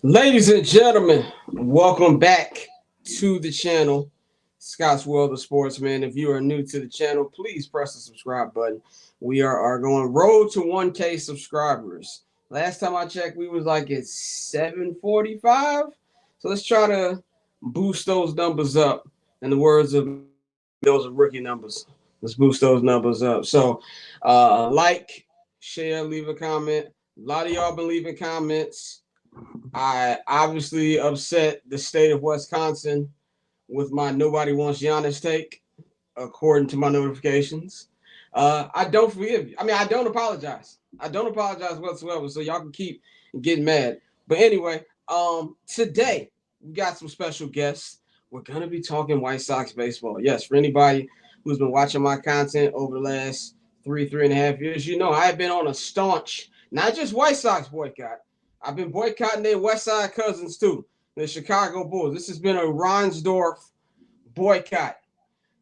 Ladies and gentlemen, welcome back to the channel, Scott's World of Sports. Man, if you are new to the channel, please press the subscribe button. We are going road to 1K subscribers. Last time I checked, we was like at 745. So let's try to boost those numbers up. In the words of those are rookie numbers. Let's boost those numbers up. So, like, share, leave a comment. A lot of y'all been leaving comments. I obviously upset the state of Wisconsin with my nobody wants Giannis take, according to my notifications. I don't forgive you. I mean, I don't apologize. I don't apologize whatsoever. So y'all can keep getting mad. But anyway, today we got some special guests. We're gonna be talking White Sox baseball. Yes, for anybody who's been watching my content over the last 3.5 years, you know I've been on a staunch, not just White Sox boycott. I've been boycotting their West Side cousins too, the Chicago Bulls. This has been a Reinsdorf boycott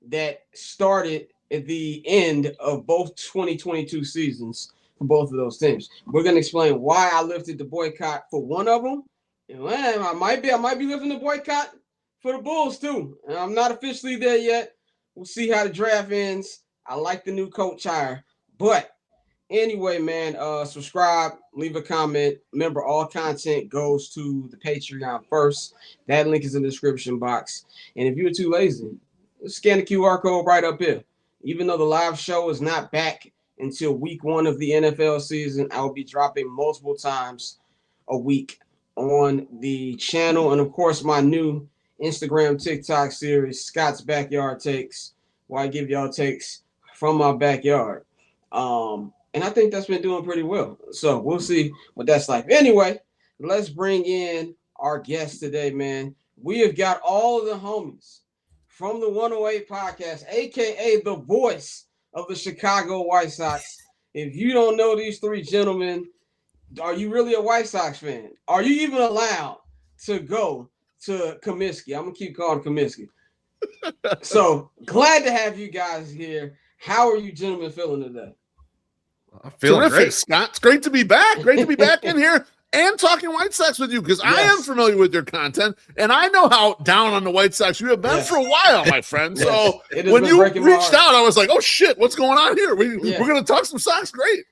that started at the end of both 2022 seasons for both of those teams. We're gonna explain why I lifted the boycott for one of them, and I might be lifting the boycott for the Bulls too. And I'm not officially there yet. We'll see how the draft ends. I like the new coach hire, but anyway, man, subscribe, leave a comment. Remember, all content goes to the Patreon first. That link is in the description box. And if you're too lazy, scan the QR code right up here. Even though the live show is not back until week 1 of the NFL season, I will be dropping multiple times a week on the channel. And of course, my new Instagram, TikTok series, Scott's Backyard Takes, where I give y'all takes from my backyard. And I think that's been doing pretty well. So we'll see what that's like. Anyway, let's bring in our guest today, man. We have got all of the homies from the 108 podcast, aka the voice of the Chicago White Sox. If you don't know these three gentlemen, are you really a White Sox fan? Are you even allowed to go to Comiskey? I'm gonna keep calling Comiskey. So glad to have you guys here. How are you gentlemen feeling today? I feel Terrific, great. Scott. It's great to be back. Great to be back in here and talking White Sox with you because I am familiar with your content and I know how down on the White Sox you have been for a while, my friend. So when you reached out, I was like, "Oh shit, what's going on here? We're going to talk some Sox." Great.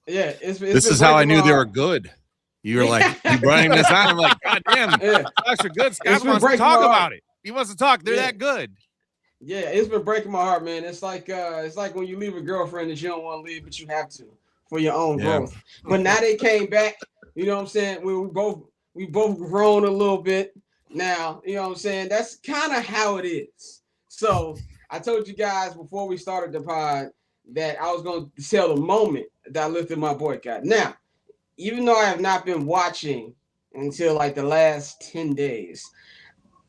Yeah, this is how I knew they were good. You were like, you bringing this on. I'm like, God damn, Sox are good. Scott wants to talk about it. He wants to talk. They're that good. Yeah, it's been breaking my heart, man. It's like when you leave a girlfriend that you don't want to leave, but you have to for your own growth. But now they came back. You know what I'm saying? We both grown a little bit now. You know what I'm saying? That's kind of how it is. So I told you guys before we started the pod that I was going to tell the moment that I lifted my boycott. Now, even though I have not been watching until like the last 10 days,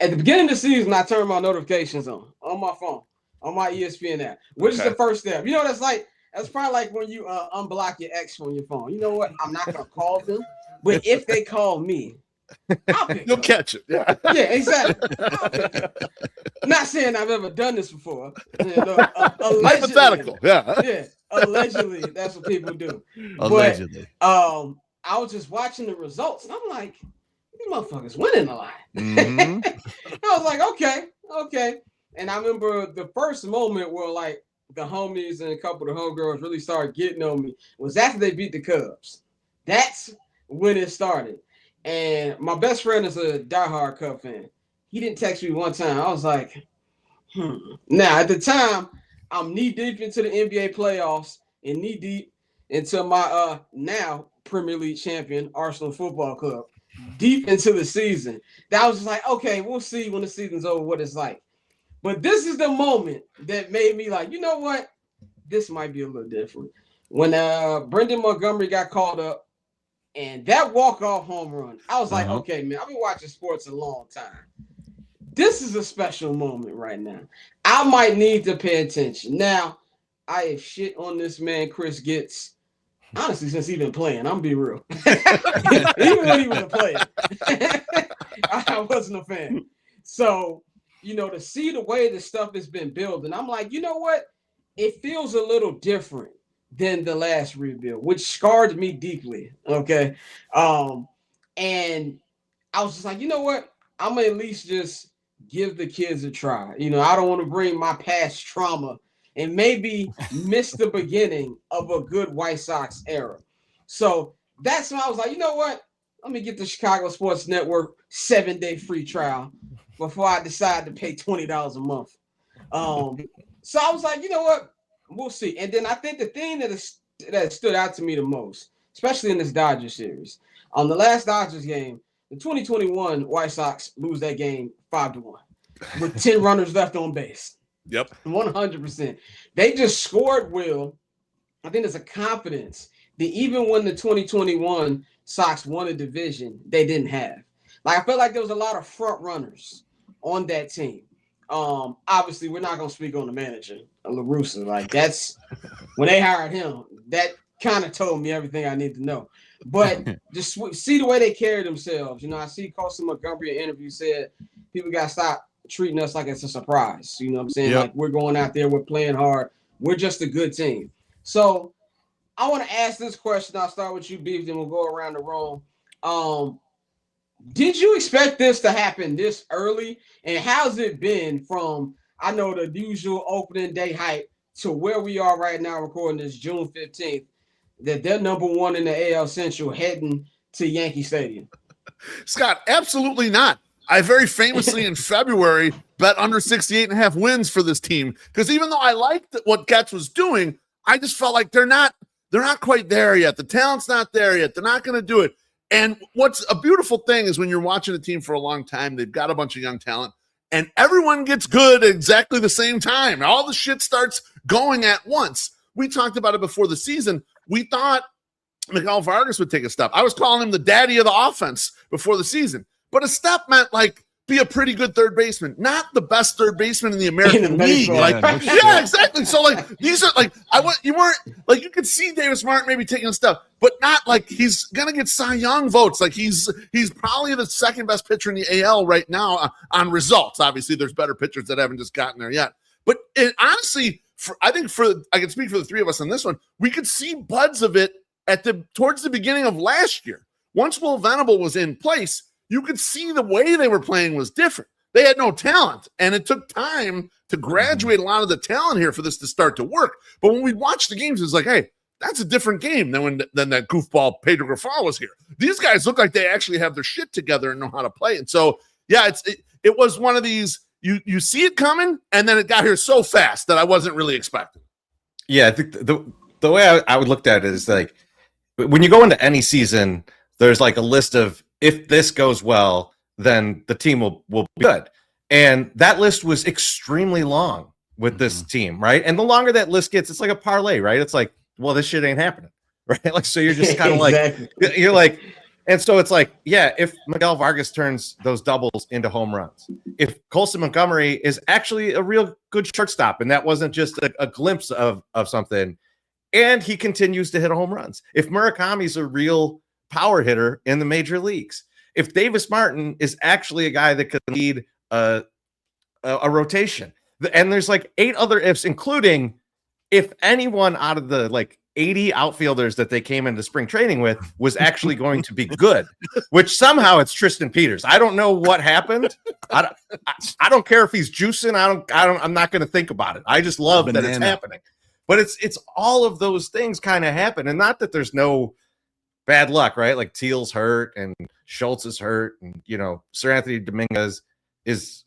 at the beginning of the season, I turned my notifications on my phone, on my ESPN app, which is the first step. You know, that's probably like when you unblock your ex from your phone. You know what? I'm not going to call them, but if they call me, you'll catch it. Yeah, exactly. Not saying I've ever done this before. Hypothetical. Yeah. Allegedly, that's what people do. Allegedly. But, I was just watching the results, and I'm like, these motherfuckers winning a lot. Mm-hmm. I was like, okay. And I remember the first moment where like the homies and a couple of the homegirls really started getting on me was after they beat the Cubs. That's when it started. And my best friend is a diehard Cub fan. He didn't text me one time. I was like, Now, at the time, I'm knee deep into the NBA playoffs and knee deep into my now Premier League champion Arsenal Football Club. Deep into the season. That was just like, okay, we'll see when the season's over what it's like. But this is the moment that made me like, you know what? This might be a little different. When Brendan Montgomery got called up and that walk-off home run, I was like, okay, man, I've been watching sports a long time. This is a special moment right now. I might need to pay attention. Now, I have shit on this man, Chris Getz. Honestly, since he's been playing, I'm be real. Even when he was a player, I wasn't a fan. So, you know, to see the way this stuff has been building, I'm like, you know what? It feels a little different than the last rebuild, which scarred me deeply. Okay. And I was just like, you know what? I'm gonna at least just give the kids a try. You know, I don't want to bring my past trauma and maybe miss the beginning of a good White Sox era. So that's when I was like, you know what? Let me get the Chicago Sports Network 7-day free trial before I decide to pay $20 a month. So I was like, you know what? We'll see. And then I think the thing that stood out to me the most, especially in this Dodgers series, on the last Dodgers game, the 2021 White Sox lose that game 5-1 with 10 runners left on base. Yep. 100%. They just scored, Will. I think there's a confidence that even when the 2021 Sox won a division, they didn't have. Like, I felt like there was a lot of front runners on that team. Obviously, we're not going to speak on the manager, La Russa. Like, that's when they hired him, that kind of told me everything I need to know. But just see the way they carry themselves. You know, I see Colson Montgomery in an interview said people got to stop treating us like it's a surprise. You know what I'm saying? Yep. Like, we're going out there, we're playing hard. We're just a good team. So I want to ask this question. I'll start with you, Beef, then we'll go around the room. Did you expect this to happen this early? And how's it been from, I know, the usual opening day hype to where we are right now recording this June 15th, that they're number one in the AL Central heading to Yankee Stadium? Scott, absolutely not. I very famously in February bet under 68.5 wins for this team because even though I liked what Getz was doing, I just felt like they're not quite there yet. The talent's not there yet. They're not going to do it. And what's a beautiful thing is when you're watching a team for a long time, they've got a bunch of young talent, and everyone gets good at exactly the same time. All the shit starts going at once. We talked about it before the season. We thought Miguel Vargas would take a step. I was calling him the daddy of the offense before the season. But a step meant, like, be a pretty good third baseman, not the best third baseman in the American League. Yeah, exactly. So, like, these are like you weren't like you could see Davis Martin maybe taking a step, but not like he's gonna get Cy Young votes. Like he's probably the second best pitcher in the AL right now on results. Obviously, there's better pitchers that haven't just gotten there yet. But honestly, I can speak for the three of us on this one. We could see buds of it towards the beginning of last year. Once Will Venable was in place, you could see the way they were playing was different. They had no talent, and it took time to graduate a lot of the talent here for this to start to work. But when we watched the games, it was like, hey, that's a different game than that goofball Pedro Grifol was here. These guys look like they actually have their shit together and know how to play. And so, yeah, it was one of these, you see it coming, and then it got here so fast that I wasn't really expecting. Yeah, I think the way I would look at it is like, when you go into any season, there's like a list of, if this goes well, then the team will be good. And that list was extremely long with this team, right? And the longer that list gets, it's like a parlay, right? It's like, well, this shit ain't happening, right? Like, so you're just kind of exactly. like, you're like, and so it's like, yeah, if Miguel Vargas turns those doubles into home runs, if Colson Montgomery is actually a real good shortstop, and that wasn't just a glimpse of something, and he continues to hit home runs, if Murakami's a real power hitter in the major leagues, if Davis Martin is actually a guy that could lead a rotation, and there's like 8 other ifs, including if anyone out of the like 80 outfielders that they came into spring training with was actually going to be good, which somehow it's Tristan Peters. I don't know what happened. I don't care if he's juicing. I'm not going to think about it. I just love that it's happening. But it's all of those things kind of happen, and not that there's no bad luck, right? Like Teal's hurt and Schultz is hurt, and Sir Anthony Dominguez has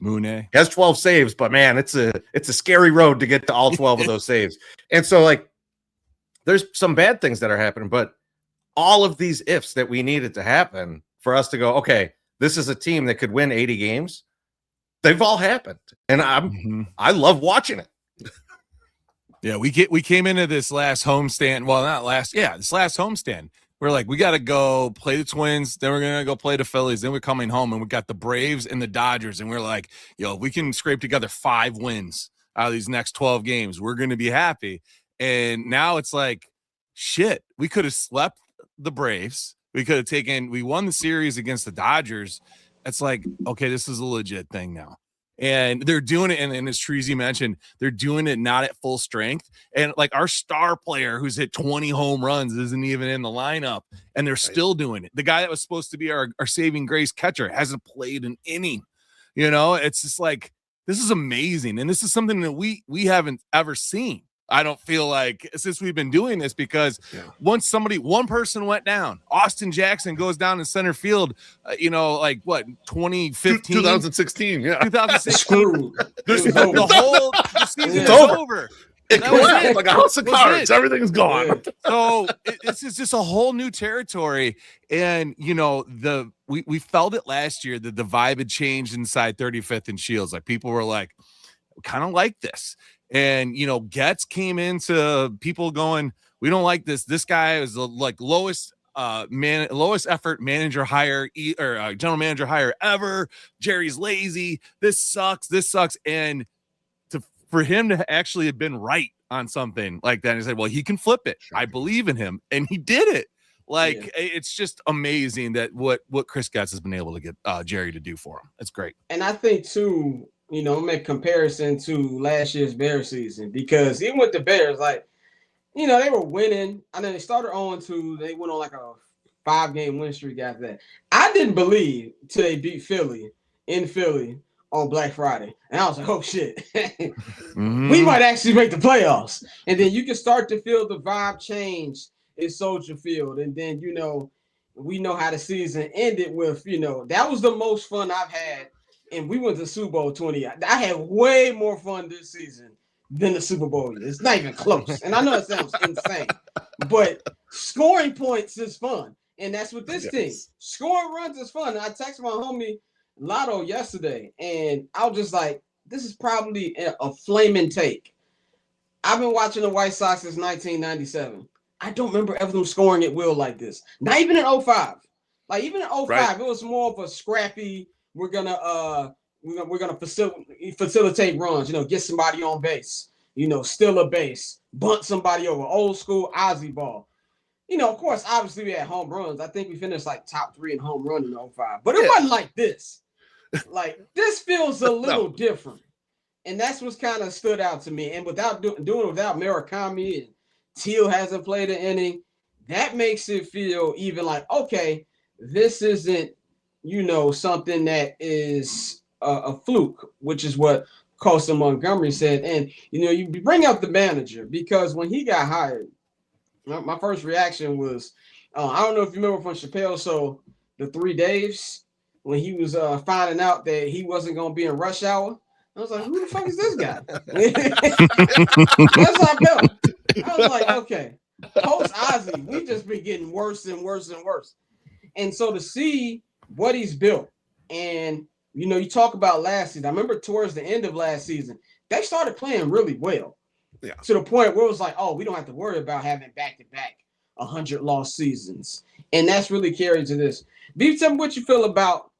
12 saves, but man, it's a scary road to get to all 12 of those saves. And so like there's some bad things that are happening, but all of these ifs that we needed to happen for us to go, okay, this is a team that could win 80 games. They've all happened, and I love watching it. Yeah, we came into this last homestand. Well, this last homestand. We're like, we got to go play the Twins. Then we're going to go play the Phillies. Then we're coming home, and we got the Braves and the Dodgers. And we're like, if we can scrape together 5 wins out of these next 12 games, we're going to be happy. And now it's like, shit, we could have slept the Braves. We won the series against the Dodgers. It's like, okay, this is a legit thing now. And they're doing it, and as Treasy mentioned, they're doing it not at full strength. And like our star player who's hit 20 home runs isn't even in the lineup, and they're still doing it. The guy that was supposed to be our saving grace catcher hasn't played an inning. You know, it's just like, this is amazing. And this is something that we haven't ever seen. I don't feel like, since we've been doing this, because once one person went down, Austin Jackson goes down in center field, like what, 2015? 2016, yeah. 2016. The season is over. It like a house of cards. Everything's gone. So this is just a whole new territory. And, we felt it last year that the vibe had changed inside 35th and Shields. Like, people were like, kind of like this. And, Getz came into people going, we don't like this. This guy is the lowest effort manager hire or general manager hire ever. Jerry's lazy. This sucks. And for him to actually have been right on something like that, and he said, well, he can flip it. I believe in him. And he did it. It's just amazing that what Chris Getz has been able to get Jerry to do for him. It's great. And I think too, make comparison to last year's Bears season, because even with the Bears, they were winning. I know they started 0-2. They went on like a 5-game win streak after that. I didn't believe till they beat Philly in Philly on Black Friday. And I was like, oh shit, we might actually make the playoffs. And then you can start to feel the vibe change in Soldier Field. And then, we know how the season ended with, that was the most fun I've had. And we went to Super Bowl 20. I had way more fun this season than the Super Bowl. It's not even close. And I know it sounds insane, but scoring points is fun. And that's what this team. Scoring runs is fun. And I texted my homie Lotto yesterday, and I was just like, this is probably a flaming take. I've been watching the White Sox since 1997. I don't remember ever them scoring at will like this. Not even in 05. Like, even in 05, It was more of a scrappy, we're gonna facilitate runs, get somebody on base, steal a base, bunt somebody over, old school Ozzie ball. Of course, obviously we had home runs. I think we finished like top 3 in home run in 05, but it wasn't like this. Like, this feels a little different, and that's what's kind of stood out to me. And without doing it without Murakami, and Teal hasn't played an inning, that makes it feel even like, okay, this isn't something that is a fluke, which is what Colson Montgomery said. And, you bring up the manager, because when he got hired, my first reaction was, I don't know if you remember from Chappelle Show, the 3 Daves, when he was finding out that he wasn't going to be in rush hour. I was like, who the fuck is this guy? That's how I felt. I was like, okay, post Ozzie, we just been getting worse and worse and worse. And so to see what he's built, and you talk about last season. I remember towards the end of last season, they started playing really well. Yeah. To the point where it was like, oh, we don't have to worry about having back-to-back 100 lost seasons. And that's really carried to this. B, tell me what you feel about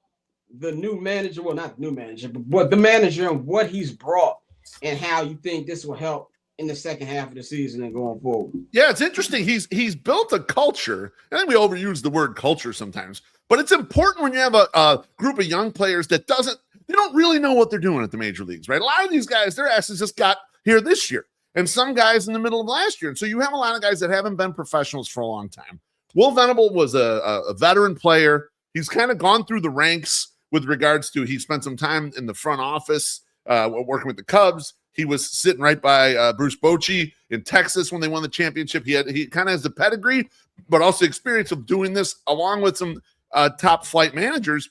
the new manager. Well, not the new manager, but what the manager and what he's brought, and how you think this will help in the second half of the season and going forward. Yeah, it's interesting. He's built a culture. I think we overuse the word culture sometimes, but it's important when you have a group of young players that they don't really know what they're doing at the major leagues, right? A lot of these guys, their asses just got here this year, and some guys in the middle of last year. And so you have a lot of guys that haven't been professionals for a long time. Will Venable was a veteran player. He's kind of gone through the ranks with regards to, he spent some time in the front office working with the Cubs. He was sitting right by Bruce Bochy in Texas when they won the championship. He kind of has the pedigree, but also experience of doing this along with some top flight managers.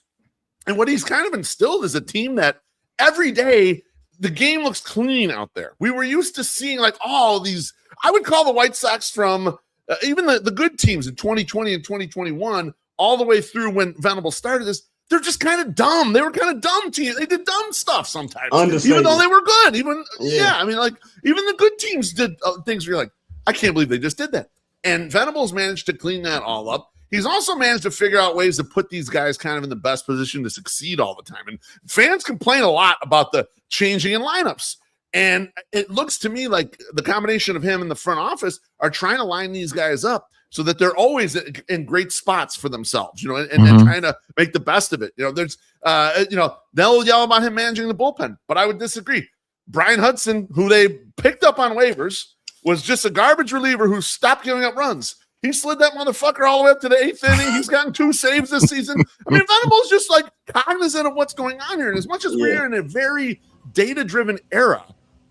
And what he's kind of instilled is a team that every day the game looks clean out there. We were used to seeing like all these, I would call the White Sox from even the good teams in 2020 and 2021 all the way through when Venable started this. They're just kind of dumb. They were kind of dumb teams. They did dumb stuff sometimes, even though they were good. Even the good teams did things where you're like, I can't believe they just did that. And Venable's managed to clean that all up. He's also managed to figure out ways to put these guys kind of in the best position to succeed all the time. And fans complain a lot about the changing in lineups. And it looks to me like the combination of him and the front office are trying to line these guys up so that they're always in great spots for themselves, and trying to make the best of it. There's, they'll yell about him managing the bullpen, but I would disagree. Brian Hudson, who they picked up on waivers, was just a garbage reliever who stopped giving up runs. He slid that motherfucker all the way up to the 8th inning. He's gotten 2 saves this season. I mean, Venable's just like cognizant of what's going on here. And as much as we're in a very data-driven era,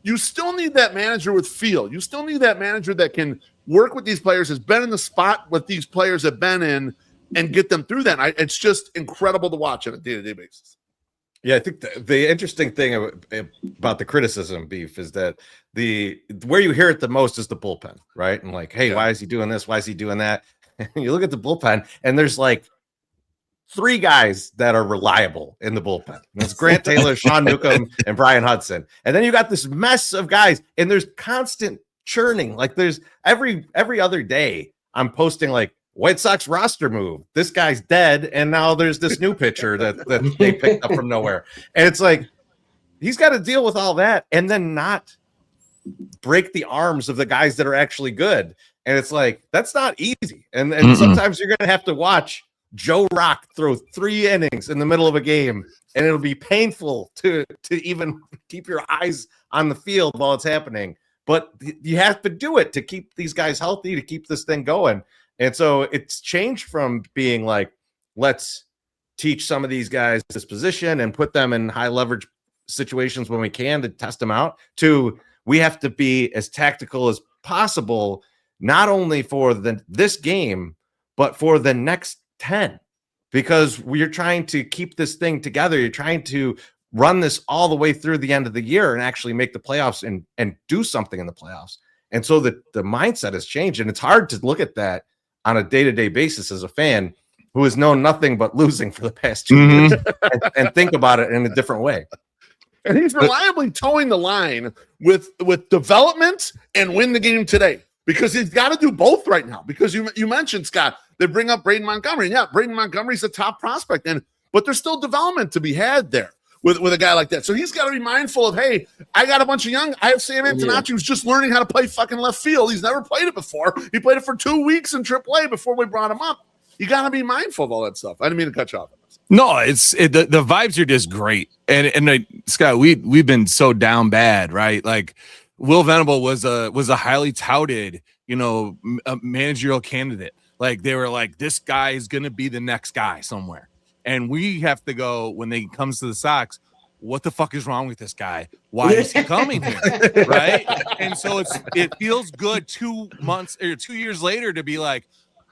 you still need that manager with feel. You still need that manager that can work with these players, has been in the spot what these players have been in, and get them through that. It's just incredible to watch on a day-to-day basis. Yeah, I think the interesting thing about the criticism, Beef, is that where you hear it the most is the bullpen, right? And like, hey, why is he doing this? Why is he doing that? And you look at the bullpen, and there's like 3 guys that are reliable in the bullpen. And it's Grant Taylor, Sean Newcomb, and Brian Hudson. And then you got this mess of guys, and there's constant churning. Like there's every other day, I'm posting like, White Sox roster move. This guy's dead, and now there's this new pitcher that they picked up from nowhere. And it's like he's got to deal with all that and then not break the arms of the guys that are actually good. And it's like that's not easy. And sometimes you're gonna have to watch Joe Rock throw 3 innings in the middle of a game, and it'll be painful to even keep your eyes on the field while it's happening. But you have to do it to keep these guys healthy, to keep this thing going. And so it's changed from being like, let's teach some of these guys this position and put them in high leverage situations when we can to test them out, to we have to be as tactical as possible, not only for this game, but for the next 10, because we're trying to keep this thing together. You're trying to run this all the way through the end of the year and actually make the playoffs and do something in the playoffs. And so the mindset has changed, and it's hard to look at that on a day-to-day basis as a fan who has known nothing but losing for the past 2 years and think about it in a different way. And he's reliably towing the line with development and win the game today, because he's got to do both right now. Because you mentioned, Scott, they bring up Braden Montgomery. Yeah, Braden Montgomery's a top prospect, but there's still development to be had there with a guy like that. So he's got to be mindful of, hey, I got a bunch of I have Sam Antonacci who's just learning how to play fucking left field. He's never played it before. He played it for 2 weeks in AAA before we brought him up. You got to be mindful of all that stuff. I didn't mean to cut you off. No, the vibes are just great. And Scott, we've been so down bad, right? Like Will Venable was a highly touted, managerial candidate. Like they were like, this guy is going to be the next guy somewhere. And we have to go, when it comes to the Sox, what the fuck is wrong with this guy? Why is he coming here? Right? And so it feels good 2 months or 2 years later to be like,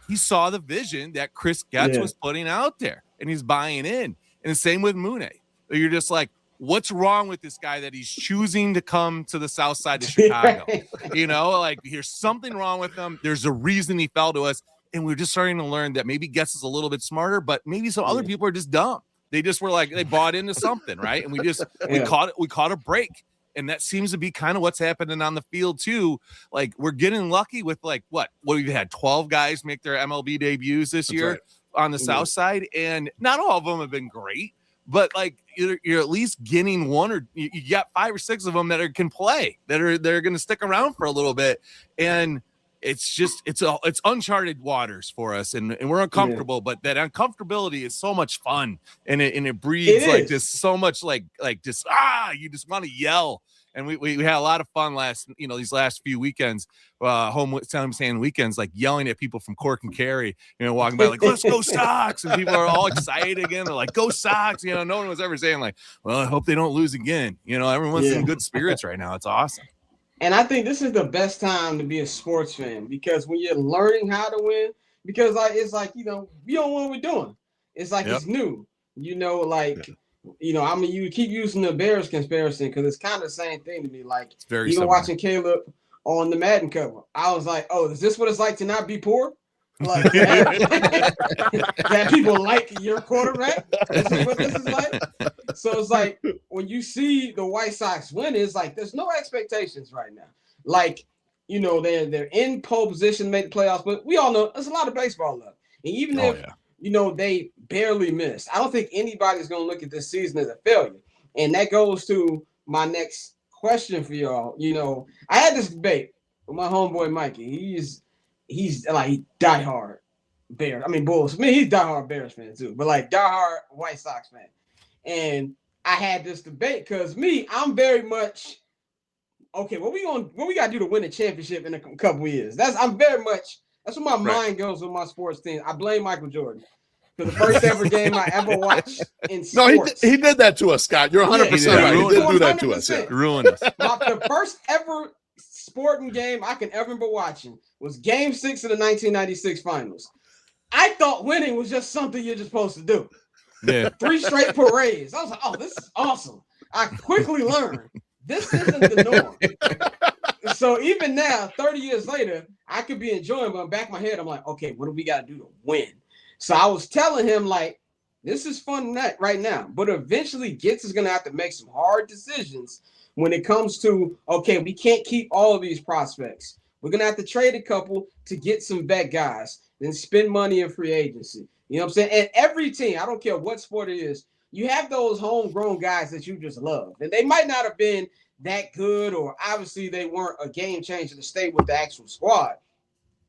he saw the vision that Chris Getz was putting out there, and he's buying in. And the same with Mune. You're just like, what's wrong with this guy that he's choosing to come to the south side of Chicago? Like there's something wrong with him. There's a reason he fell to us. And we're just starting to learn that maybe Getz is a little bit smarter, but maybe some other people are just dumb. They just were like, they bought into something, right? And we caught a break. And that seems to be kind of what's happening on the field too. Like we're getting lucky with like what we've had 12 guys make their MLB debuts this year on the south side. And not all of them have been great, but like you're at least getting one, or you got 5 or 6 of them that can play, that are going to stick around for a little bit. And it's uncharted waters for us, and we're uncomfortable, but that uncomfortability is so much fun, and it breeds like this so much like just you just want to yell. And we had a lot of fun these last few weekends, home weekends, like yelling at people from Cork and Kerry, walking by like, let's go Sox, and people are all excited again. They're like, go Sox. No one was ever saying like, well, I hope they don't lose again. Everyone's in good spirits right now. It's awesome. And I think this is the best time to be a sports fan, because when you're learning how to win, because it's like, we don't know what we're doing. It's like it's new, I'm gonna keep using the Bears comparison because it's kind of the same thing to me. Like even similar. Watching Caleb on the Madden cover, I was like, oh, is this what it's like to not be poor? Like that people like your quarterback? This is what this is like. So it's like when you see the White Sox win, it's like there's no expectations right now. Like, they're in pole position to make the playoffs, but we all know there's a lot of baseball left. And even if they barely missed, I don't think anybody's gonna look at this season as a failure. And that goes to my next question for y'all. I had this debate with my homeboy Mikey. he's like diehard Bears. I mean Bulls. I mean he's diehard Bears fan too, but like diehard White Sox fan. And I had this debate because I'm very much okay. What we gotta do to win a championship in a couple years? That's what my mind goes with my sports team. I blame Michael Jordan. For the first ever game I ever watched in sports. No, he did that to us, Scott. You're 100% right. He did do that to us. Yeah. Ruined us. The first ever sporting game I can ever remember watching was Game 6 of the 1996 Finals. I thought winning was just something you're just supposed to do. Yeah. 3 straight parades. I was like, oh, this is awesome. I quickly learned this isn't the norm. So even now, 30 years later, I could be enjoying, but in the back of my head, I'm like, okay, what do we got to do to win? So I was telling him, like, this is fun right now, but eventually Gitz is going to have to make some hard decisions when it comes to, okay, we can't keep all of these prospects. We're going to have to trade a couple to get some vet guys, then spend money in free agency. You know what I'm saying? And every team, I don't care what sport it is, you have those homegrown guys that you just love. And they might not have been that good, or obviously they weren't a game changer to stay with the actual squad.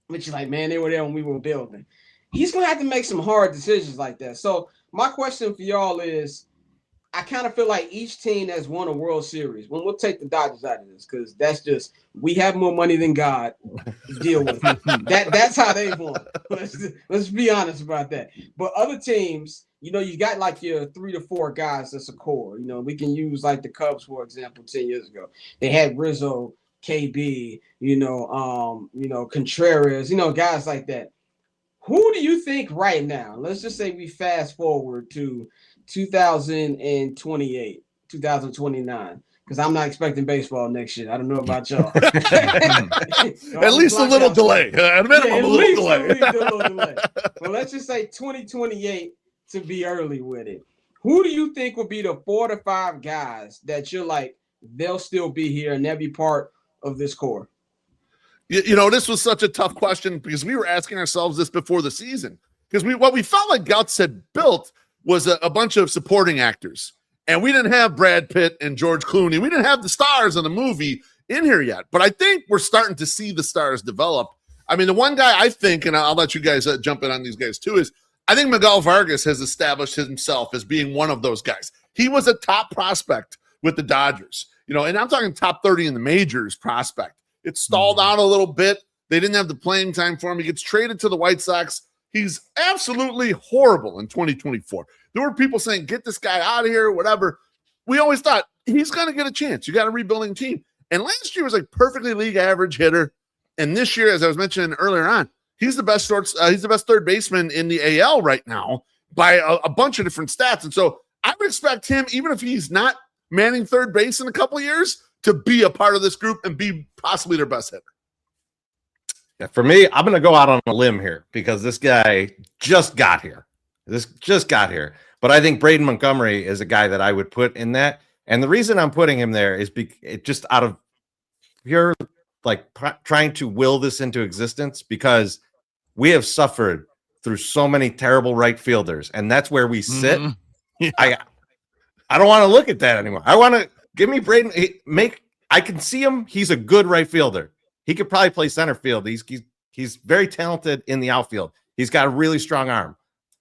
But you're like, man, they were there when we were building. He's going to have to make some hard decisions like that. So my question for y'all is, I kind of feel like each team has won a World Series. Well, we'll take the Dodgers out of this because that's just, we have more money than God to deal with. That's how they won. Let's be honest about that. But other teams, you know, you got like your 3 to 4 guys that's a core. You know, we can use like the Cubs, for example, 10 years ago. They had Rizzo, KB, Contreras, guys like that. Who do you think right now? Let's just say we fast forward to 2028, 2029, because I'm not expecting baseball next year. I don't know about y'all. At least a little delay. At a minimum, a little delay. Well, let's just say 2028 to be early with it. Who do you think will be the 4 to 5 guys that you're like, they'll still be here and they'll be part of this core? This was such a tough question because we were asking ourselves this before the season. Because what we felt like Guts had built was a bunch of supporting actors. And we didn't have Brad Pitt and George Clooney. We didn't have the stars of the movie in here yet. But I think we're starting to see the stars develop. I mean, the one guy I think, and I'll let you guys jump in on these guys too, is I think Miguel Vargas has established himself as being one of those guys. He was a top prospect with the Dodgers. And I'm talking top 30 in the majors prospect. It stalled out a little bit. They didn't have the playing time for him. He gets traded to the White Sox. He's absolutely horrible in 2024. There were people saying, get this guy out of here, whatever. We always thought he's going to get a chance. You got a rebuilding team. And last year was like perfectly league average hitter. And this year, as I was mentioning earlier on, he's the best he's the best third baseman in the AL right now by a bunch of different stats. And so I would expect him, even if he's not manning third base in a couple of years, to be a part of this group and be possibly their best hitter. Yeah, for me, I'm going to go out on a limb here because this guy just got here. But I think Braden Montgomery is a guy that I would put in that. And the reason I'm putting him there is just out of pure, trying to will this into existence, because we have suffered through so many terrible right fielders. And that's where we sit. Mm-hmm. Yeah. I don't want to look at that anymore. I want to give me Braden. I can see him. He's a good right fielder. He could probably play center field. He's very talented in the outfield. He's got a really strong arm.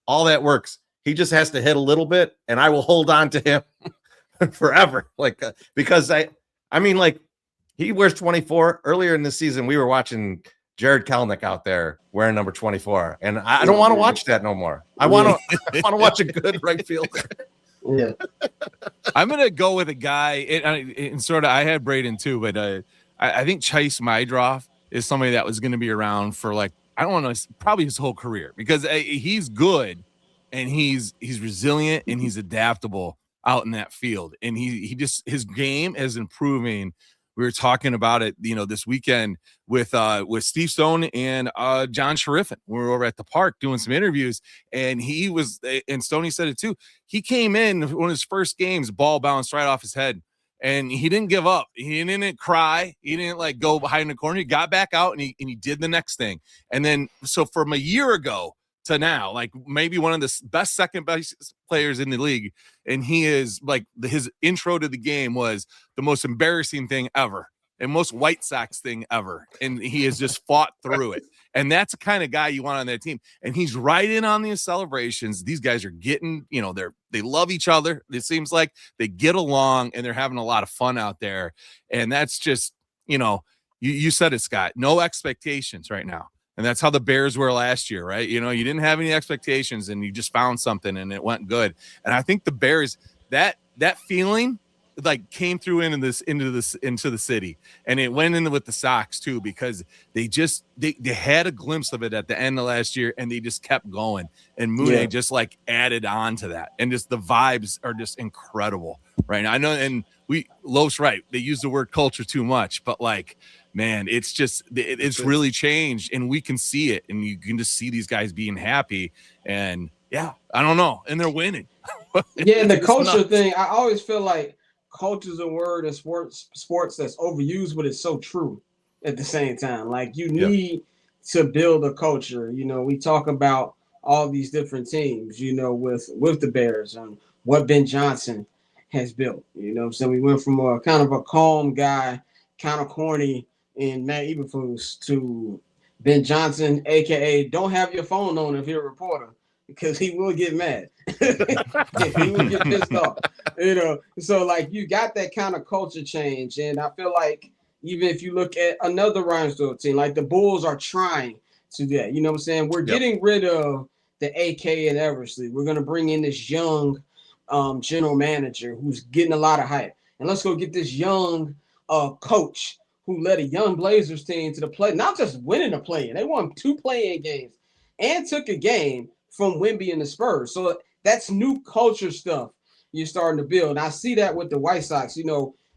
All that works. He just has to hit a little bit, and I will hold on to him forever. Because he wears 24. Earlier in the season, we were watching Jared Kelenic out there wearing number 24, and I don't want to watch that no more. I want to watch a good right fielder. Yeah, I'm gonna go with a guy, and sort of I had Braden too, but I think Chase Mydroff is somebody that was going to be around for I don't want to probably his whole career, because he's good and he's resilient and he's adaptable out in that field, and he just, his game is improving. We were talking about it, this weekend with Steve Stone and John Sheriffin. We were over at the park doing some interviews, and and Stoney said it too. He came in one of his first games, ball bounced right off his head, and he didn't give up. He didn't cry. He didn't go behind the corner. He got back out and he did the next thing. And then, so from a year ago to now, maybe one of the best second base players in the league. And he is his intro to the game was the most embarrassing thing ever. and most White Sox thing ever. And he has just fought through it. And that's the kind of guy you want on that team. And he's right in on these celebrations. These guys are getting, they love each other. It seems like they get along and they're having a lot of fun out there. And that's just, you said it, Scott, no expectations right now. And that's how the Bears were last year, right? You didn't have any expectations and you just found something and it went good. And I think the Bears, that feeling like came through into the city, and it went in with the Sox too, because they had a glimpse of it at the end of last year and they just kept going, and Mooney just like added on to that, and just the vibes are just incredible right now. I know, and Lowe's right, they use the word culture too much, but like, man, it's just it's really changed, and we can see it, and you can just see these guys being happy, and I don't know, and they're winning. And the culture thing, I always feel like culture is a word in sports that's overused, but it's so true at the same time. Like, you need to build a culture. We talk about all these different teams, with the Bears and what Ben Johnson has built. So we went from a kind of a calm guy, kind of corny in Matt Eberflus, to Ben Johnson, aka don't have your phone on if you're a reporter, because he will get mad. He will get pissed off. So like, you got that kind of culture change. And I feel like even if you look at another Reinsdorf team, like the Bulls are trying to do that. You know what I'm saying? We're getting rid of the AK and Eversley. We're going to bring in this young general manager who's getting a lot of hype. And let's go get this young coach who led a young Blazers team to the play, not just winning a play-in. They won 2 play-in games and took a game from Wemby and the Spurs. So that's new culture stuff you're starting to build. And I see that with the White Sox.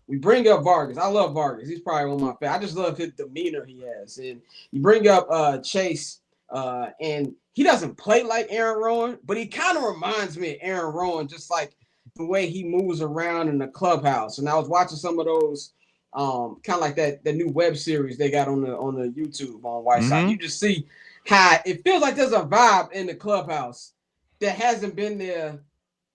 We bring up Vargas. I love Vargas. He's probably one of my favorites. I just love his demeanor he has. And you bring up Chase, and he doesn't play like Aaron Rowan, but he kind of reminds me of Aaron Rowan, just like the way he moves around in the clubhouse. And I was watching some of those kind of like that new web series they got on the YouTube on White Sox. You just see how it feels like there's a vibe in the clubhouse that hasn't been there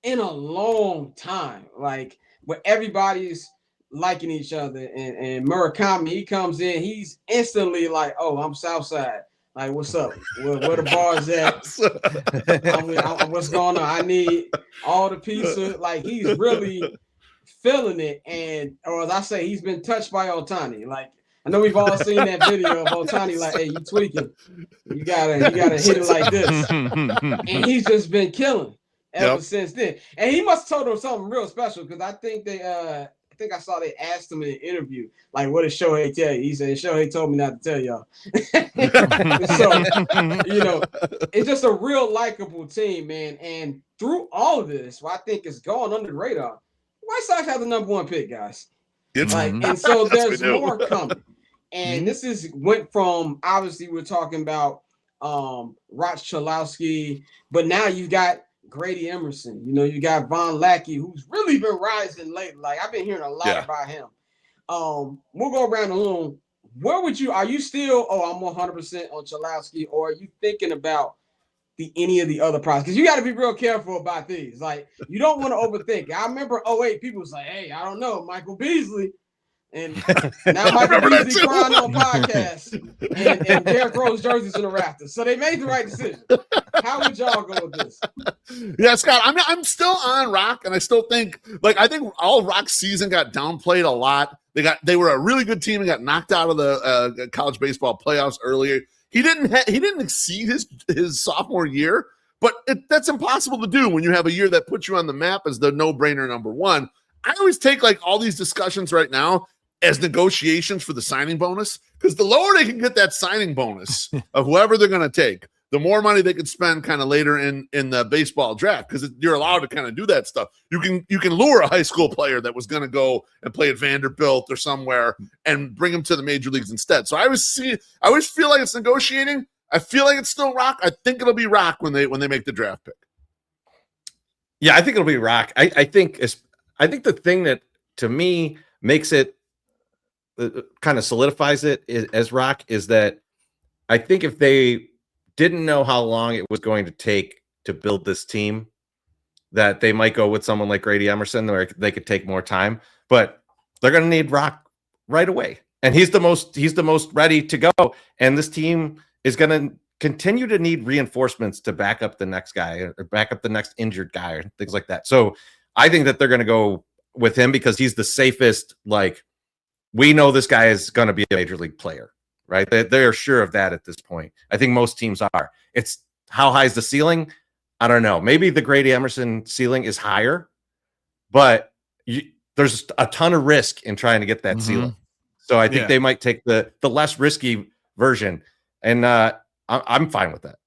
in a long time, like where everybody's liking each other. And Murakami, he comes in, he's instantly like, oh, I'm Southside. Like, what's up? Where the bar's at? What's going on? I need all the pizza. Like, he's really feeling it. Or as I say, he's been touched by Ohtani. Like, I know we've all seen that video of Ohtani, like, hey, you tweaking. You gotta hit it like this. And he's just been killing ever since then. And he must have told them something real special, because I think I saw they asked him in an interview, like, what did Shohei tell you? He said, Shohei told me not to tell y'all. So, it's just a real likable team, man. And through all of this, what I think is going under the radar, White Sox have the number 1 pick, guys. And so there's more coming. And this went from, obviously we're talking about Roch Chalowski, but now you got Grady Emerson. You got Von Lackey, who's really been rising lately. Like, I've been hearing a lot about him. We'll go around the room. Are you still, I'm 100% on Chalowski, or are you thinking about any of the other prospects? Because you got to be real careful about these. Like, you don't want to overthink. I remember 2008, people was like, hey, I don't know, Michael Beasley. And now Michael Beasley crying on podcasts, and Derrick Rose jerseys in the rafters. So they made the right decision. How would y'all go with this? Yeah, Scott, I'm still on Rock, and I still think, I think all Rock's season got downplayed a lot. They were a really good team and got knocked out of the college baseball playoffs earlier. He didn't exceed his sophomore year, but that's impossible to do when you have a year that puts you on the map as the no-brainer number 1. I always take all these discussions right now as negotiations for the signing bonus, because the lower they can get that signing bonus of whoever they're going to take, the more money they could spend kind of later in the baseball draft, because you're allowed to kind of do that stuff. You can lure a high school player that was going to go and play at Vanderbilt or somewhere and bring him to the major leagues instead. So I always feel like it's negotiating. I feel like it's still Rock. I think it'll be Rock when they make the draft pick. Yeah, I think it'll be Rock. I think the thing that to me makes it kind of solidifies it as Rock is that I think if they didn't know how long it was going to take to build this team, that they might go with someone like Grady Emerson, where they could take more time, but they're going to need Rock right away. And he's the most ready to go. And this team is going to continue to need reinforcements to back up the next guy or back up the next injured guy or things like that. So I think that they're going to go with him because he's the safest. Like, we know this guy is going to be a major league player, right? They are sure of that at this point. I think most teams are. It's how high is the ceiling? I don't know. Maybe the Grady Emerson ceiling is higher, but there's a ton of risk in trying to get that ceiling. So I think they might take the less risky version, and I'm fine with that.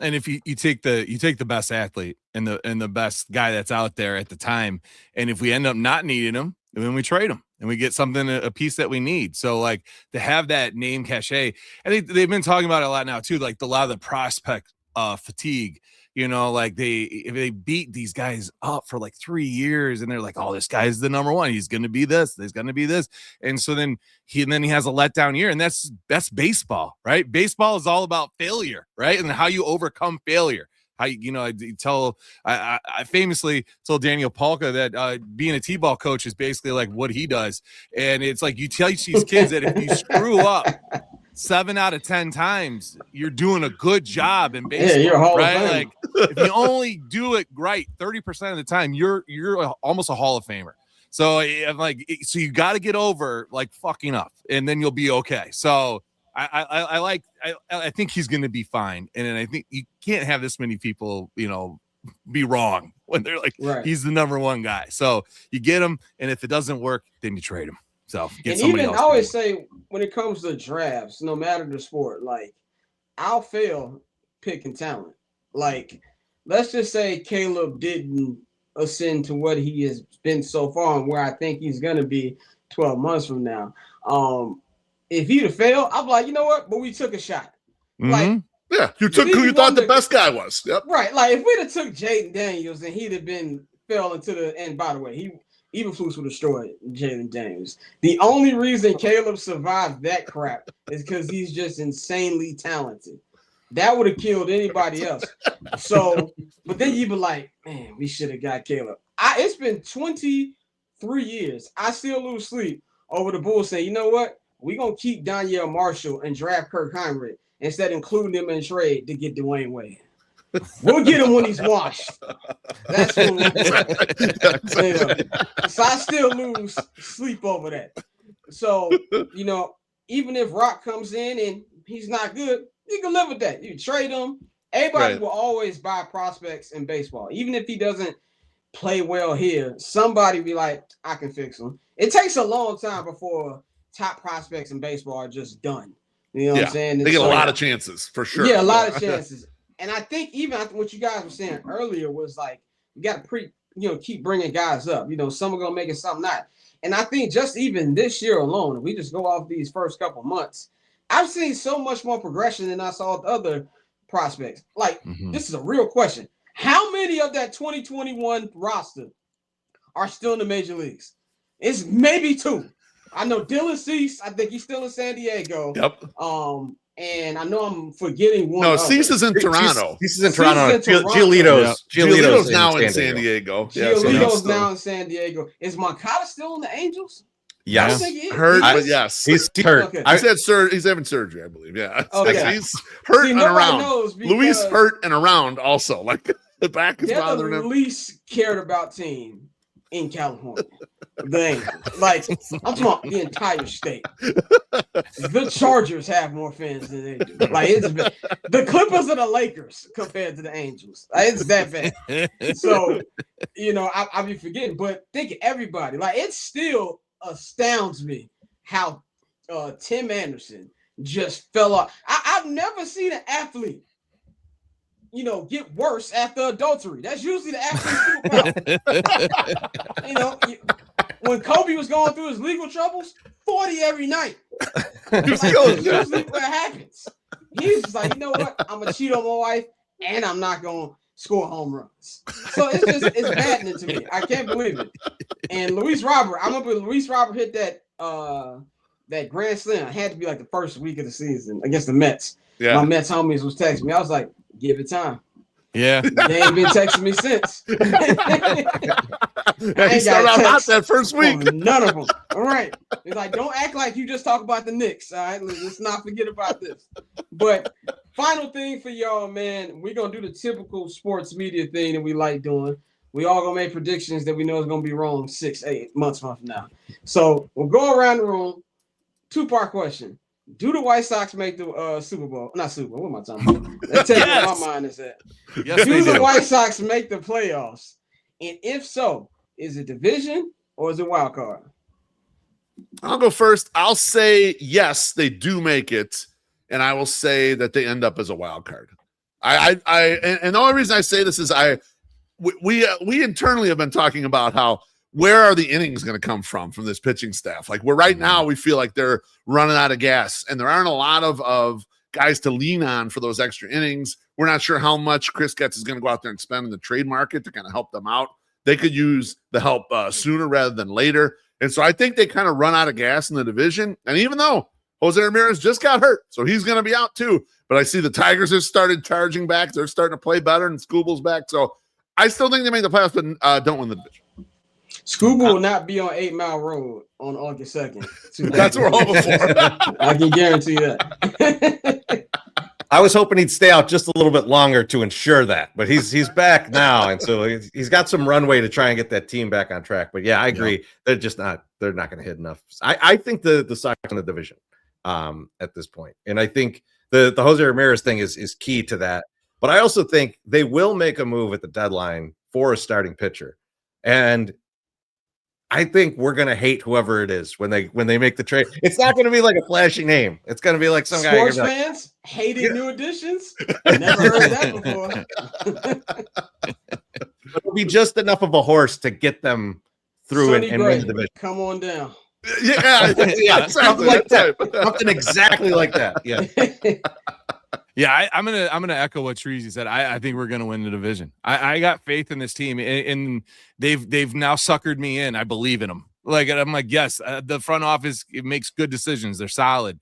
And if you take the best athlete and the best guy that's out there at the time, and if we end up not needing him, then we trade him and we get something, a piece that we need. So like to have that name cachet, I think they've been talking about it a lot now too, like a lot of the prospect fatigue. Like if they beat these guys up for like 3 years and they're like, oh, this guy's the number one. He's going to be this. There's going to be this. And so then he has a letdown year, and that's baseball, right? Baseball is all about failure, right? And how you overcome failure. I famously told Daniel Palka that being a T-ball coach is basically like what he does. And it's like you teach these kids that if you screw up 7 out of 10 times, you're doing a good job in baseball. Yeah, you're a Hall right? of Fame. Like if you only do it right 30% of the time, you're almost a Hall of Famer. So so you got to get over like fucking up, and then you'll be okay. So I think he's going to be fine, and then I think you can't have this many people, be wrong when they're like he's the number one guy. So you get him, and if it doesn't work, then you trade him. So get somebody else. I always say when it comes to drafts, no matter the sport, like I'll fail picking talent. Like let's just say Caleb didn't ascend to what he has been so far and where I think he's gonna be 12 months from now. If he'd have failed, I'm like, you know what? But we took a shot. Like, yeah, you took who you thought the best guy was. Yep. Right. Like if we'd have took Jaden Daniels and he'd have fell into the end. By the way, Eberflus would destroy Jaden Daniels. The only reason Caleb survived that crap is because he's just insanely talented. That would have killed anybody else. So, but then you'd be like, man, we should have got Caleb. It's been 23 years. I still lose sleep over the Bulls saying, you know what? We're going to keep Danielle Marshall and draft Kirk Heinrich instead of including him in trade to get Dwayne Wade. We'll get him when he's washed. That's what we'll do. So I still lose sleep over that. So, even if Rock comes in and he's not good, you can live with that. You trade him. Everybody will always buy prospects in baseball. Even if he doesn't play well here, somebody be like, I can fix him. It takes a long time before top prospects in baseball are just done. You know what I'm saying? They get a lot of chances for sure. Yeah, a lot of chances. And I think even what you guys were saying earlier was like, you got to keep bringing guys up. Some are going to make it, some not. And I think just even this year alone, if we just go off these first couple months, I've seen so much more progression than I saw with other prospects. Like, This is a real question. How many of that 2021 roster are still in the major leagues? It's maybe 2. I know Dylan Cease. I think he's still in San Diego. Yep. And I know I'm forgetting one. No, Cease is in Toronto. Cease is in Toronto. Giolito's now in San Diego. Giolito's now in San Diego. Is Moncada still in the Angels? Yes. Hurt, but yes. He's hurt. Okay. He's having surgery, I believe. Yeah. Okay. He's hurt and around. Luis hurt and around also. Like the back is bothering him. The least cared about team in California. The Angels. Like, I'm talking about the entire state. The Chargers have more fans than they do. Like, the Clippers are the Lakers compared to the Angels. Like, it's that bad. So, I'll be forgetting. But think of everybody. Like, it still astounds me how Tim Anderson just fell off. I've never seen an athlete get worse after adultery. That's usually the athlete's superpower. When Kobe was going through his legal troubles, 40 every night. That's usually what happens. He's just like, you know what? I'm going to cheat on my wife, and I'm not going to score home runs. So it's maddening to me. I can't believe it. And Luis Robert, I remember Luis Robert hit that grand slam. It had to be like the first week of the season against the Mets. Yeah. My Mets homies was texting me. I was like, give it time. Yeah. They ain't been texting me since. He started out hot that first week. None of them. All right. It's like, don't act like you just talk about the Knicks. All right. Let's not forget about this. But final thing for y'all, man, we're going to do the typical sports media thing that we like doing. We all going to make predictions that we know is going to be wrong 6-8 months from now. So we'll go around the room. 2-part question. Do the White Sox make the Super Bowl? Not Super Bowl. What am I talking about? That's where my mind is at. Yes, do the White Sox make the playoffs? And if so, is it division or is it wild card? I'll go first. I'll say yes, they do make it, and I will say that they end up as a wild card. And the only reason I say this is we internally have been talking about how where are the innings going to come from this pitching staff? Like, right now we feel like they're running out of gas, and there aren't a lot of guys to lean on for those extra innings. We're not sure how much Chris Getz is going to go out there and spend in the trade market to kind of help them out. They could use the help sooner rather than later. And so I think they kind of run out of gas in the division. And even though Jose Ramirez just got hurt, so he's going to be out too. But I see the Tigers have started charging back. They're starting to play better, and Scooble's back. So I still think they make the playoffs, but don't win the division. Scooby will not be on 8 Mile Road on August 2nd. That's what we're hoping for. I can guarantee that. I was hoping he'd stay out just a little bit longer to ensure that, but he's back now, and so he's got some runway to try and get that team back on track. But yeah, I agree. Yeah. They're not going to hit enough. I think the Sox in the division at this point, and I think the Jose Ramirez thing is key to that. But I also think they will make a move at the deadline for a starting pitcher, and I think we're gonna hate whoever it is when they make the trade. It's not gonna be like a flashy name. It's gonna be like some guy. Sports fans hating new additions. Never heard that before. It'll be just enough of a horse to get them through and win the division. Come on down. Yeah, something like that. Something exactly like that. Yeah. Yeah, I'm gonna echo what Treasy said. I think we're gonna win the division. I got faith in this team, and they've now suckered me in. I believe in them. I'm like, yes, the front office, it makes good decisions. They're solid.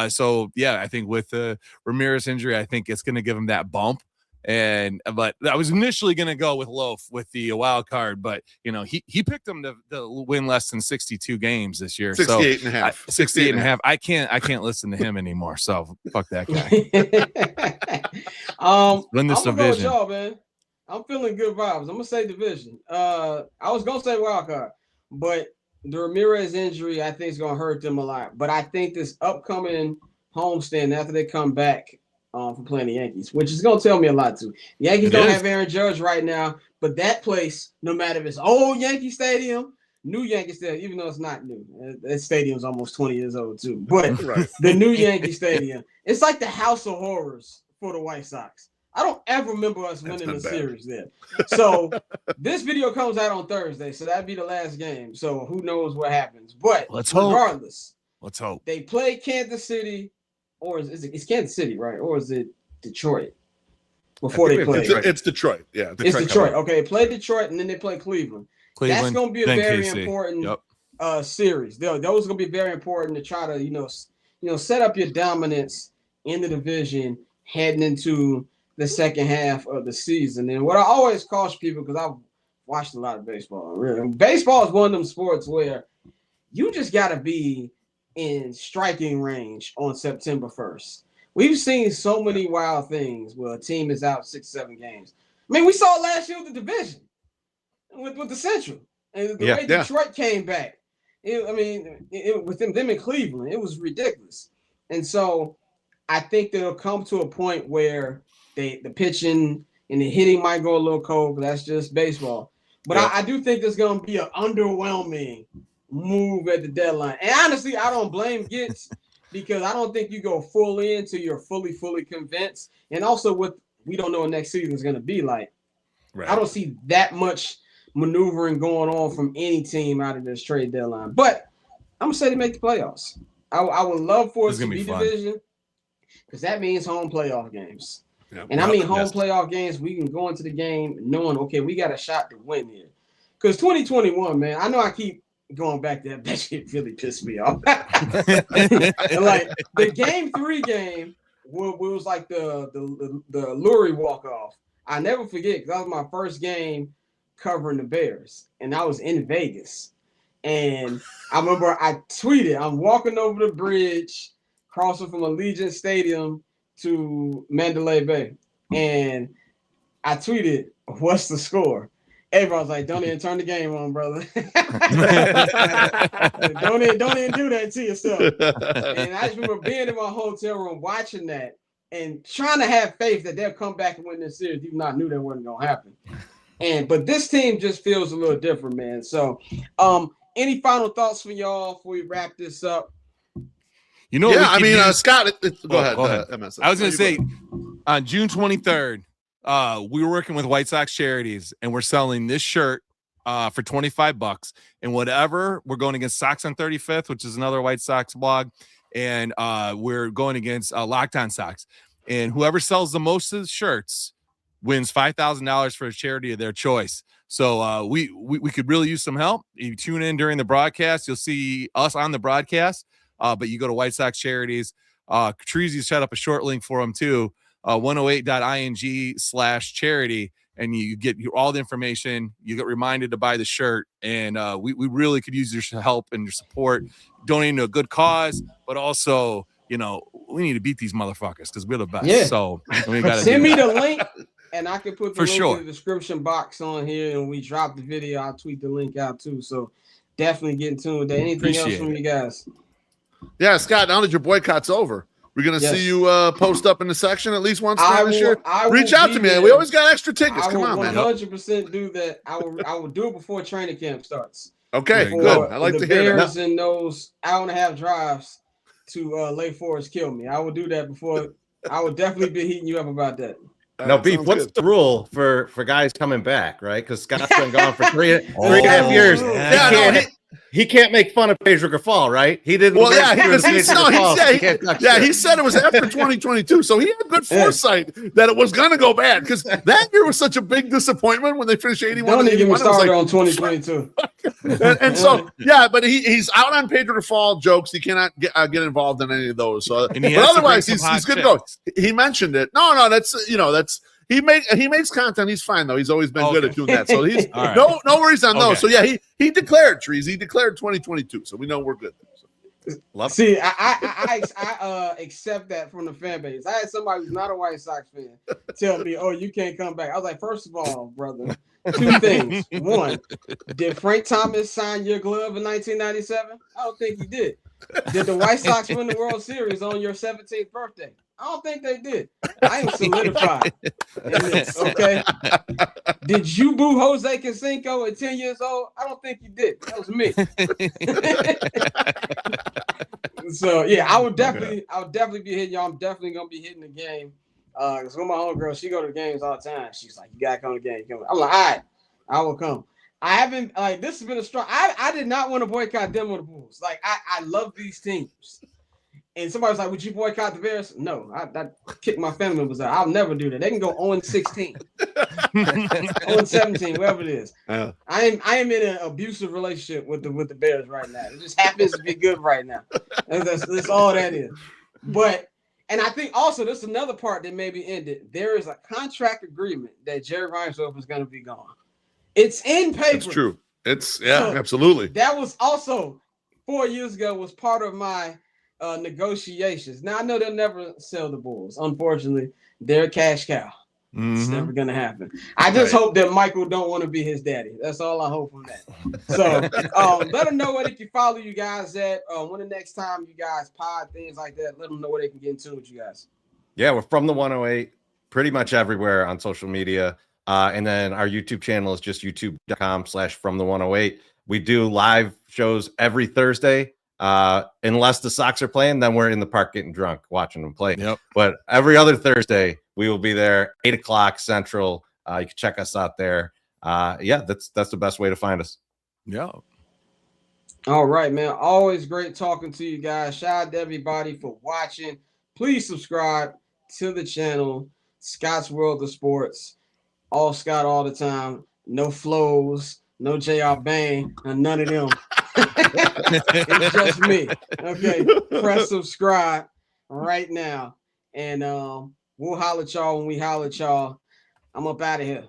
So yeah, I think with the Ramirez injury, I think it's gonna give him that bump. But I was initially gonna go with Loaf with the wild card, but he picked them to win less than 62 games this year. 68 and a half. 68 and a half. I can't listen to him anymore. So fuck that guy. Win this division. Go with y'all, man. I'm feeling good vibes. I'm gonna say division. I was gonna say wild card, but the Ramirez injury I think is gonna hurt them a lot. But I think this upcoming homestand after they come back from playing the Yankees, which is going to tell me a lot too. The Yankees don't have Aaron Judge right now, but that place, no matter if it's old Yankee Stadium, new Yankee Stadium, even though it's not new, that stadium's almost 20 years old too, but the new Yankee Stadium, it's like the house of horrors for the White Sox. I don't ever remember us winning a series there. So this video comes out on Thursday, so that'd be the last game. So who knows what happens, but regardless, let's hope they play Kansas City. Or it's Kansas City, right? Or is it Detroit? Before they play, it's Detroit. Yeah, it's Detroit. Okay, play Detroit and then they play Cleveland. That's going to be a very important series. Those are going to be very important to try to set up your dominance in the division heading into the second half of the season. And what I always caution people, because I've watched a lot of baseball. Really, baseball is one of them sports where you just got to be in striking range on September 1st. We've seen so many wild things where a team is out 6-7 games. I mean, we saw last year with the division, with the Central, and the way Detroit came back. With them in Cleveland, it was ridiculous. And so I think they'll come to a point where the pitching and the hitting might go a little cold, but that's just baseball. But I do think there's going to be an underwhelming move at the deadline. And honestly, I don't blame Gitz because I don't think you go full in till you're fully convinced. And also we don't know what next season is going to be like. Right. I don't see that much maneuvering going on from any team out of this trade deadline. But I'm going to say they make the playoffs. I would love for it to be division because that means home playoff games. Yep. And playoff games, we can go into the game knowing, okay, we got a shot to win here. Because 2021, man, I know I keep going back to that shit really pissed me off. And like the game 3 game was like the Lurie walk-off. I never forget because that was my first game covering the Bears, and I was in Vegas. And I remember I tweeted, I'm walking over the bridge, crossing from Allegiant Stadium to Mandalay Bay. And I tweeted, what's the score? Everybody was like, don't even turn the game on, brother. don't even do that to yourself. And I just remember being in my hotel room watching that and trying to have faith that they'll come back and win this series, even though I knew that wasn't going to happen. But this team just feels a little different, man. So any final thoughts from y'all before we wrap this up? You know, yeah, I mean, Scott, go ahead. MS. I was going to say, on June 23rd, we were working with White Sox Charities, and we're selling this shirt for $25. And whatever, we're going against Sox on 35th, which is another White Sox blog, and we're going against Locked On Sox. And whoever sells the most of the shirts wins $5,000 for a charity of their choice. So we could really use some help. You tune in during the broadcast, you'll see us on the broadcast. But you go to White Sox Charities. Treasy set up a short link for them too. 108.ing/charity, and you get all the information. You get reminded to buy the shirt, and we really could use your help and your support, donating to a good cause, but also, you know, we need to beat these motherfuckers because we're the best. Yeah. So we gotta send me the link, and I can put the link in the description box on here. And we drop the video, I'll tweet the link out too. So definitely get in tune with that. Anything else from you guys? Yeah, Scott, now that your boycott's over, we're going to see you post up in the section at least once this year. Reach out to me. Man. We always got extra tickets. Come on, man. 100% do that. I will do it before training camp starts. Okay, good. I like to hear that. The Bears and those hour-and-a-half drives to Lake Forest kill me. I will do that before. I will definitely be heating you up about that. Now, Beef, what's the rule for guys coming back, right? Because Scott's been gone for three and a half years. Yeah, he can't make fun of Pedro Grafal, right? He didn't. Well, he said it was after 2022, so he had good foresight that it was going to go bad because that year was such a big disappointment when they finished 81. Don't even start on 2022. and so, yeah, but he's out on Pedro Grafal jokes. He cannot get involved in any of those. So, but otherwise, he's good to go. He mentioned it. No, that's He makes content. He's fine though. He's always been good at doing that. So he's right. no worries on those. So yeah, he declared trees. He declared 2022. So we know we're good. So. See, I accept that from the fan base. I had somebody who's not a White Sox fan tell me, "Oh, you can't come back." I was like, first of all, brother, two things. One, did Frank Thomas sign your glove in 1997? I don't think he did. Did the White Sox win the World Series on your 17th birthday? I don't think they did. I am solidified in this, okay? Did you boo Jose Canseco at 10 years old? I don't think you did. That was me. So yeah, I would definitely be hitting y'all. I'm definitely gonna be hitting the game. Because when my homegirl, she go to games all the time. She's like, you gotta come to the game. I'm like, all right, I will come. I haven't this has been a strong. I did not want to boycott them or the Bulls. Like I love these teams. And somebody's like, would you boycott the Bears? No, I kick my family members out. I'll never do that. They can go 0-16, 0-17, whatever it is. I am in an abusive relationship with the Bears right now. It just happens to be good right now. That's all that is. But and I think also there's another part that maybe ended. There is a contract agreement that Jerry Reinsdorf is going to be gone. It's in paper. It's true. It's absolutely. That was also 4 years ago was part of my negotiations. Now I know they'll never sell the Bulls. Unfortunately, they're a cash cow. Mm-hmm. It's never gonna happen. I just hope that Michael don't want to be his daddy. That's all I hope from that. So let them know where they can follow you guys at. When the next time you guys pod things like that, let them know where they can get in tune with you guys. Yeah, we're from the 108 pretty much everywhere on social media. And then our YouTube channel is just youtube.com/fromthe108. We do live shows every Thursday. Unless the Sox are playing, then we're in the park getting drunk watching them play. Yep. But every other Thursday we will be there 8:00 Central. You can check us out there. That's the best way to find us. Yeah. All right, man. Always great talking to you guys. Shout out to everybody for watching. Please subscribe to the channel, Scott's World of Sports. All Scott all the time. No flows, no J.R. Bain, and none of them. It's just me. Okay, press subscribe right now, and we'll holler at y'all when we holler at y'all. I'm up out of here.